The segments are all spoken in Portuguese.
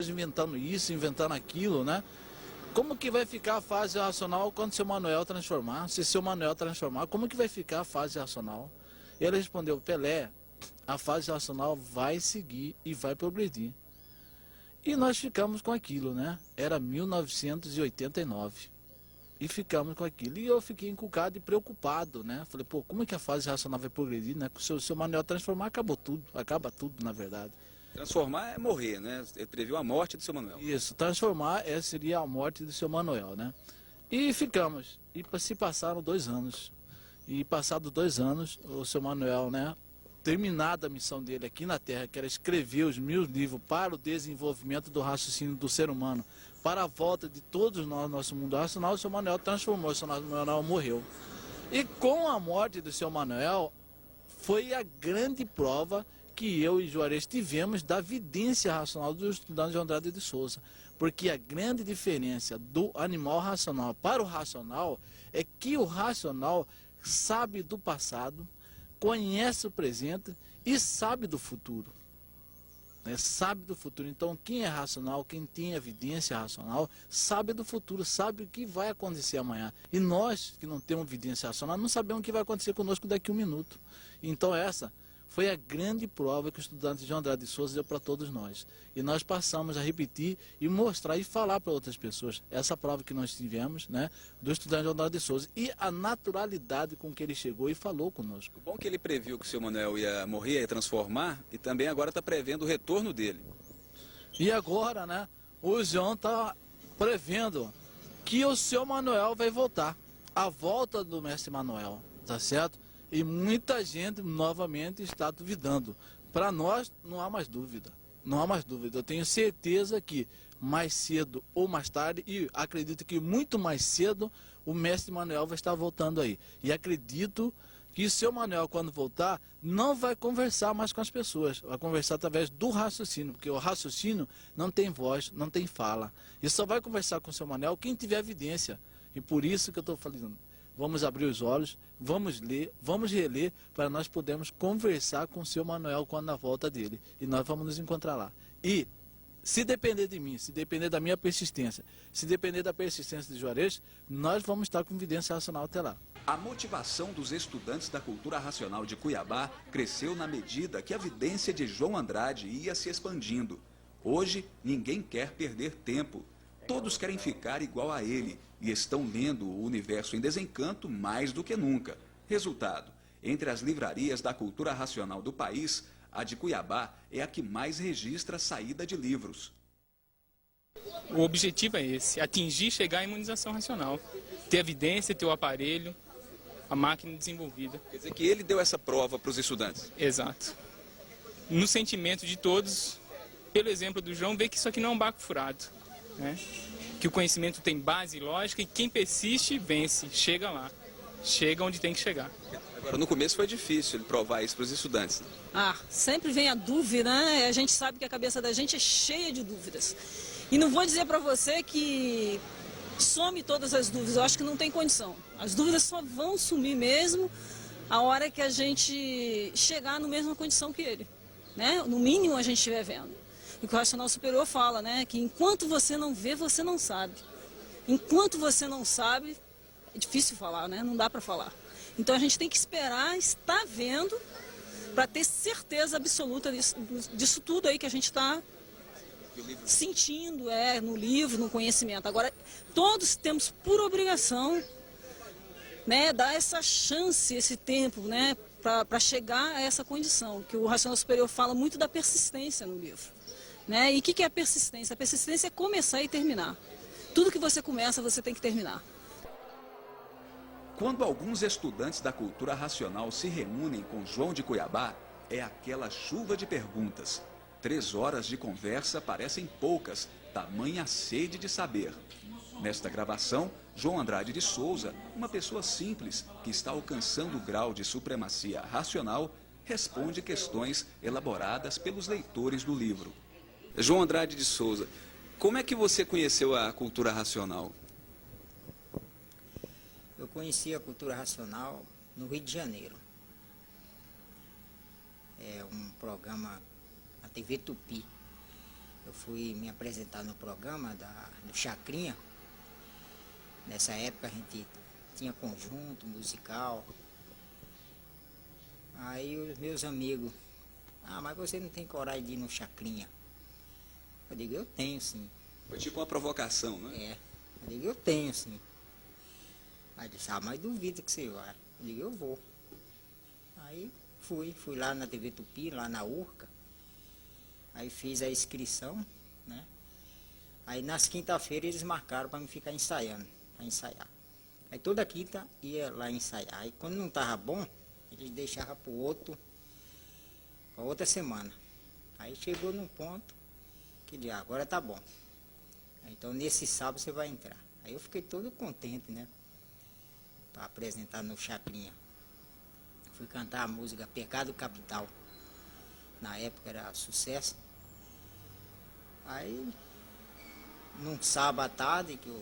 inventando isso, inventando aquilo, né? Como que vai ficar a fase racional quando seu Manuel transformar? Se seu Manuel transformar, como que vai ficar a fase racional? Ele respondeu, Pelé, a fase racional vai seguir e vai progredir. E nós ficamos com aquilo, né? Era 1989. E ficamos com aquilo. E eu fiquei encucado e preocupado, né? Falei, pô, como é que a fase racional vai progredir, né? Se o seu Manuel transformar, acabou tudo. Acaba tudo, na verdade. Transformar é morrer, né? Ele previu a morte do seu Manuel. Isso, transformar seria a morte do seu Manuel, né? E ficamos. E se passaram 2 anos. E passados 2 anos, o seu Manuel, né? Terminada a missão dele aqui na Terra, que era escrever os 1000 livros para o desenvolvimento do raciocínio do ser humano, para a volta de todos nós no nosso mundo racional, o seu Manuel transformou, o seu Manuel morreu. E com a morte do seu Manuel, foi a grande prova que eu e Juarez tivemos da vidência racional do estudante de Andrade de Souza. Porque a grande diferença do animal racional para o racional é que o racional sabe do passado, conhece o presente e sabe do futuro. Sabe do futuro. Então, quem é racional, quem tem evidência racional, sabe do futuro, sabe o que vai acontecer amanhã. E nós, que não temos evidência racional, não sabemos o que vai acontecer conosco daqui a 1 minuto. Então, essa foi a grande prova que o estudante de Andrade de Souza deu para todos nós. E nós passamos a repetir e mostrar e falar para outras pessoas essa prova que nós tivemos, né, do estudante de Andrade de Souza. E a naturalidade com que ele chegou e falou conosco. Bom que ele previu que o seu Manuel ia morrer, ia transformar, e também agora está prevendo o retorno dele. E agora, né, o João está prevendo que o seu Manuel vai voltar. A volta do mestre Manuel, tá certo? E muita gente novamente está duvidando. Para nós não há mais dúvida. Não há mais dúvida. Eu tenho certeza que mais cedo ou mais tarde, e acredito que muito mais cedo, o mestre Manuel vai estar voltando aí. E acredito que o seu Manuel, quando voltar, não vai conversar mais com as pessoas. Vai conversar através do raciocínio, porque o raciocínio não tem voz, não tem fala. E só vai conversar com o seu Manuel quem tiver evidência. E por isso que eu estou falando. Vamos abrir os olhos, vamos ler, vamos reler, para nós podermos conversar com o seu Manuel quando na volta dele. E nós vamos nos encontrar lá. E, se depender de mim, se depender da minha persistência, se depender da persistência de Juarez, nós vamos estar com evidência racional até lá. A motivação dos estudantes da cultura racional de Cuiabá cresceu na medida que a vidência de João Andrade ia se expandindo. Hoje, ninguém quer perder tempo. Todos querem ficar igual a ele e estão lendo o Universo em Desencanto mais do que nunca. Resultado, entre as livrarias da cultura racional do país, a de Cuiabá é a que mais registra saída de livros. O objetivo é esse, atingir, chegar à imunização racional. Ter evidência, ter o aparelho, a máquina desenvolvida. Quer dizer que ele deu essa prova para os estudantes. Exato. No sentimento de todos, pelo exemplo do João, vê que isso aqui não é um barco furado, né? Que o conhecimento tem base lógica e quem persiste vence, chega lá, chega onde tem que chegar. Agora, no começo foi difícil ele provar isso para os estudantes. Sempre vem a dúvida, né? A gente sabe que a cabeça da gente é cheia de dúvidas. E não vou dizer para você que some todas as dúvidas, eu acho que não tem condição. As dúvidas só vão sumir mesmo a hora que a gente chegar na mesma condição que ele, né? No mínimo a gente estiver vendo. E o que o Racional Superior fala, né? Que enquanto você não vê, você não sabe. Enquanto você não sabe, é difícil falar, né? Não dá para falar. Então a gente tem que esperar estar vendo para ter certeza absoluta disso tudo aí que a gente está sentindo, no livro, no conhecimento. Agora, todos temos por obrigação, né, dar essa chance, esse tempo, né, para chegar a essa condição, que o Racional Superior fala muito da persistência no livro. Né? E o que é a persistência? A persistência é começar e terminar. Tudo que você começa, você tem que terminar. Quando alguns estudantes da cultura racional se reúnem com João de Cuiabá, é aquela chuva de perguntas. 3 horas de conversa parecem poucas, tamanha sede de saber. Nesta gravação, João Andrade de Souza, uma pessoa simples que está alcançando o grau de supremacia racional, responde questões elaboradas pelos leitores do livro. João Andrade de Souza, como é que você conheceu a cultura racional? Eu conheci a cultura racional no Rio de Janeiro. É um programa na TV Tupi. eu fui me apresentar no programa do Chacrinha. Nessa época a gente tinha conjunto musical. Aí os meus amigos, mas você não tem coragem de ir no Chacrinha? Eu digo, eu tenho sim. Foi tipo uma provocação, né? É, eu digo, eu tenho sim. Aí disse, mas duvido que você vai. Eu digo, eu vou. Aí fui lá na TV Tupi, lá na Urca. Aí fiz a inscrição, né? Aí nas quinta-feiras eles marcaram para me ficar ensaiando, para ensaiar. Aí toda quinta ia lá ensaiar. Aí quando não estava bom, eles deixavam para outra semana. Aí chegou num ponto que disse, agora tá bom. Então nesse sábado você vai entrar. Aí eu fiquei todo contente, né? Para apresentar no Chacrinha. Fui cantar a música Pecado Capital. Na época era sucesso. Aí, num sábado à tarde, que eu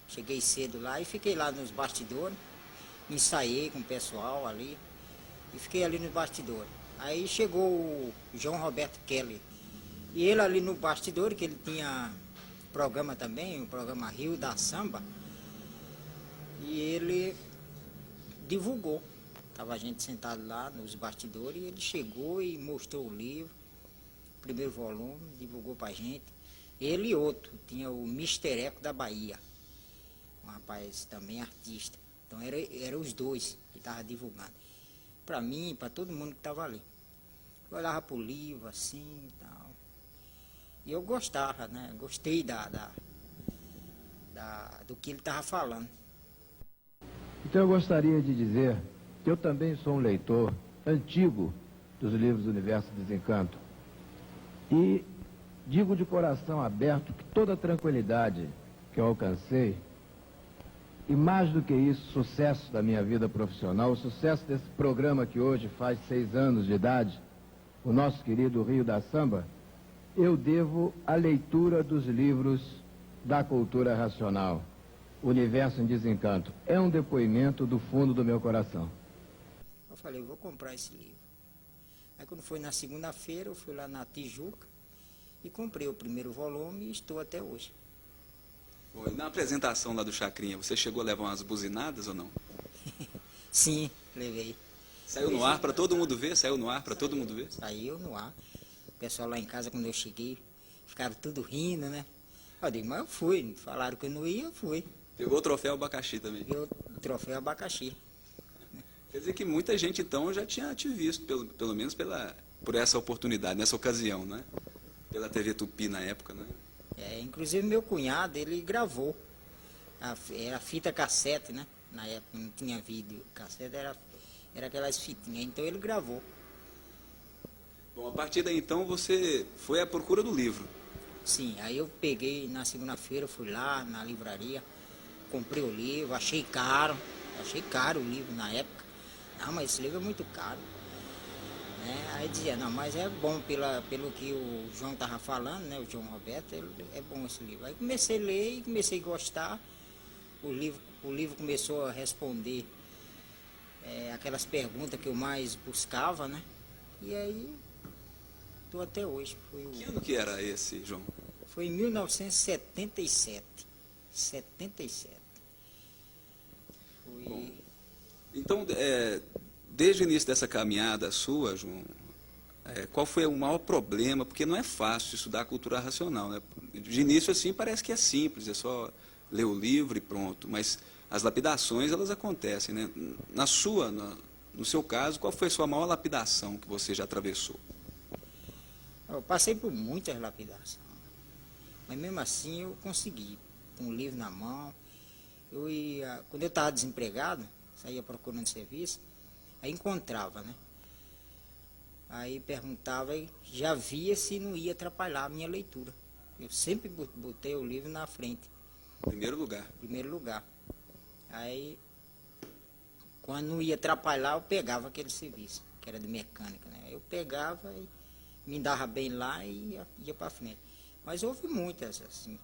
cheguei cedo lá e fiquei lá nos bastidores. Ensaiei com o pessoal ali. E fiquei ali nos bastidores. Aí chegou o João Roberto Kelly. E ele ali no bastidor, que ele tinha programa também, o programa Rio da Samba. E ele divulgou. Estava a gente sentado lá nos bastidores e ele chegou e mostrou o livro, primeiro volume, divulgou pra gente. Ele e outro, tinha o Mister Eco da Bahia, um rapaz também artista. Então eram os dois que estavam divulgando. Para mim, para todo mundo que estava ali. Eu olhava pro livro assim e tal. E eu gostava, né? Gostei do que ele estava falando. Então eu gostaria de dizer que eu também sou um leitor antigo dos livros do Universo Desencanto. E digo de coração aberto que toda a tranquilidade que eu alcancei, e mais do que isso, sucesso da minha vida profissional, o sucesso desse programa que hoje faz 6 anos de idade, o nosso querido Rio da Samba, eu devo à leitura dos livros da cultura racional, Universo em Desencanto. É um depoimento do fundo do meu coração. Eu falei, eu vou comprar esse livro. Aí quando foi na segunda-feira, eu fui lá na Tijuca e comprei o primeiro volume e estou até hoje. Bom, e na apresentação lá do Chacrinha, você chegou a levar umas buzinadas ou não? Sim, levei. Saiu no ar para todo mundo ver? Saiu no ar para todo mundo ver? Saiu no ar. O pessoal lá em casa, quando eu cheguei, ficaram tudo rindo, né? Eu digo, mas eu fui. Falaram que eu não ia, eu fui. Pegou o troféu abacaxi também. Eu troféu abacaxi. Quer dizer que muita gente então já tinha te visto, pelo menos por essa oportunidade, nessa ocasião, né? Pela TV Tupi na época, né? Inclusive meu cunhado, ele gravou. Era fita cassete, né? Na época não tinha vídeo cassete, era aquelas fitinhas. Então ele gravou. Bom, a partir daí então você foi à procura do livro. Sim, aí eu peguei na segunda-feira, fui lá na livraria, comprei o livro, achei caro o livro na época. Não, mas esse livro é muito caro. Né? Aí dizia, não, mas é bom pelo que o João estava falando, né? O João Roberto, é bom esse livro. Aí comecei a ler e comecei a gostar. O livro começou a responder aquelas perguntas que eu mais buscava, né? E aí, estou até hoje. Que ano que era esse, João? Foi em 1977. 77. Foi... Bom, então, desde o início dessa caminhada sua, João, qual foi o maior problema? Porque não é fácil estudar a cultura racional, né? De início, assim, parece que é simples, é só ler o livro e pronto. Mas as lapidações, elas acontecem, né? No seu caso, qual foi a sua maior lapidação que você já atravessou? Eu passei por muitas lapidações. Mas mesmo assim eu consegui, com o livro na mão. Quando eu estava desempregado, saía procurando serviço, aí encontrava, né? Aí perguntava e já via se não ia atrapalhar a minha leitura. Eu sempre botei o livro na frente. Primeiro lugar. Primeiro lugar. Aí, quando não ia atrapalhar, eu pegava aquele serviço, que era de mecânica, né? Eu pegava e me dava bem lá e ia para frente. Mas houve muitas, assim.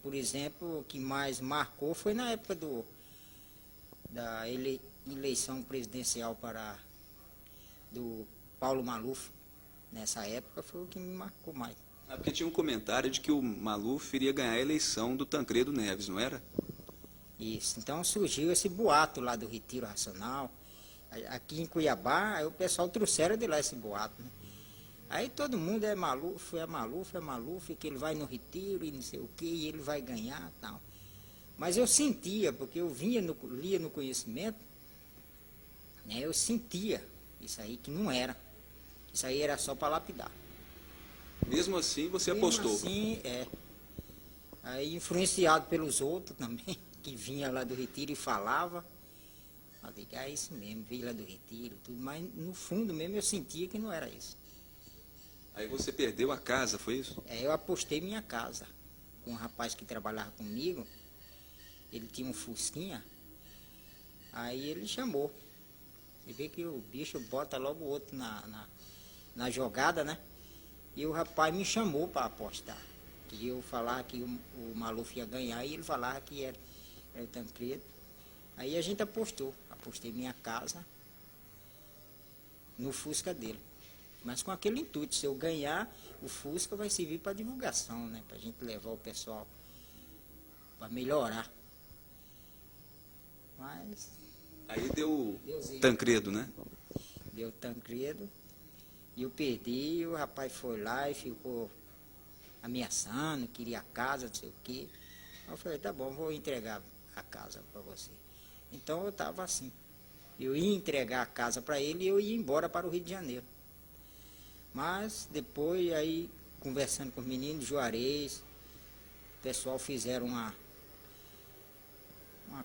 Por exemplo, o que mais marcou foi na época da eleição presidencial do Paulo Maluf. Nessa época foi o que me marcou mais. Ah, porque tinha um comentário de que o Maluf iria ganhar a eleição do Tancredo Neves, não era? Isso. Então surgiu esse boato lá do Retiro Racional. Aqui em Cuiabá, aí o pessoal trouxeram de lá esse boato, né? Aí todo mundo é Maluf, que ele vai no retiro e não sei o que, e ele vai ganhar e tal. Mas eu sentia, porque eu lia no conhecimento, né, eu sentia isso aí que não era. Isso aí era só para lapidar. Mesmo assim, você Mesmo apostou. assim, Aí influenciado pelos outros também, que vinha lá do retiro e falava. Falei, é isso mesmo, veio lá do retiro, tudo, mas no fundo mesmo eu sentia que não era isso. Aí você perdeu a casa, foi isso? Eu apostei minha casa com um rapaz que trabalhava comigo, ele tinha um fusquinha, aí ele chamou. Você vê que o bicho bota logo o outro na jogada, né? E o rapaz me chamou para apostar. Que eu falava que o Maluf ia ganhar e ele falava que era o Tancredo. Aí a gente apostei minha casa no Fusca dele. Mas com aquele intuito, se eu ganhar, o Fusca vai servir para divulgação, né? Para a gente levar o pessoal para melhorar. Mas Aí deu Deusinho. Tancredo, né? Deu Tancredo, e eu perdi, e o rapaz foi lá e ficou ameaçando, queria a casa, não sei o quê. Eu falei, tá bom, vou entregar a casa para você. Então eu estava assim, eu ia entregar a casa para ele e eu ia embora para o Rio de Janeiro. Mas depois, aí, conversando com os meninos, Juarez, o pessoal fizeram uma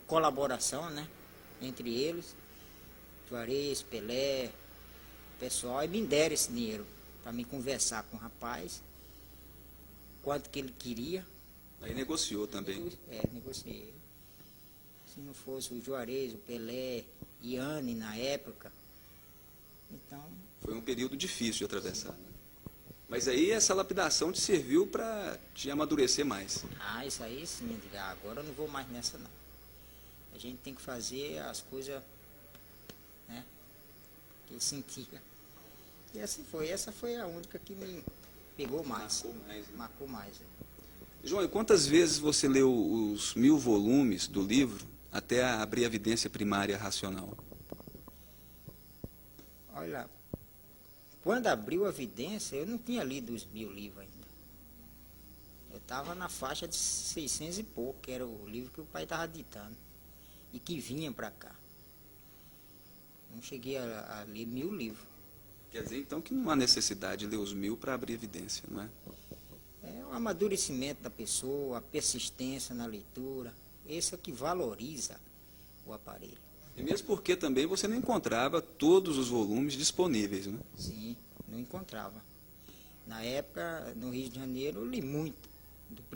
colaboração, né, entre eles, Juarez, Pelé, pessoal, e me deram esse dinheiro para me conversar com o rapaz, quanto que ele queria. Aí negociou também. Negociei. Se não fosse o Juarez, o Pelé, Iane na época, então... Foi um período difícil de atravessar, né? Mas aí essa lapidação te serviu para te amadurecer mais. Ah, isso aí sim, eu digo, agora eu não vou mais nessa não. A gente tem que fazer as coisas, né, que eu sentia. E essa foi a única que me pegou mais. Marcou mais, né? Marcou mais. João, e quantas vezes você leu os 1000 volumes do livro até abrir a evidência primária racional? Olha, quando abriu a evidência, eu não tinha lido os 1000 livros ainda. Eu estava na faixa de 600 e pouco, que era o livro que o pai estava ditando, e que vinha para cá. Não cheguei a ler 1000 livros. Quer dizer, então, que não há necessidade de ler os 1000 para abrir evidência, não é? É o amadurecimento da pessoa, a persistência na leitura, esse é o que valoriza o aparelho. E mesmo porque também você não encontrava todos os volumes disponíveis, né? Sim, não encontrava. Na época, no Rio de Janeiro, eu li muito.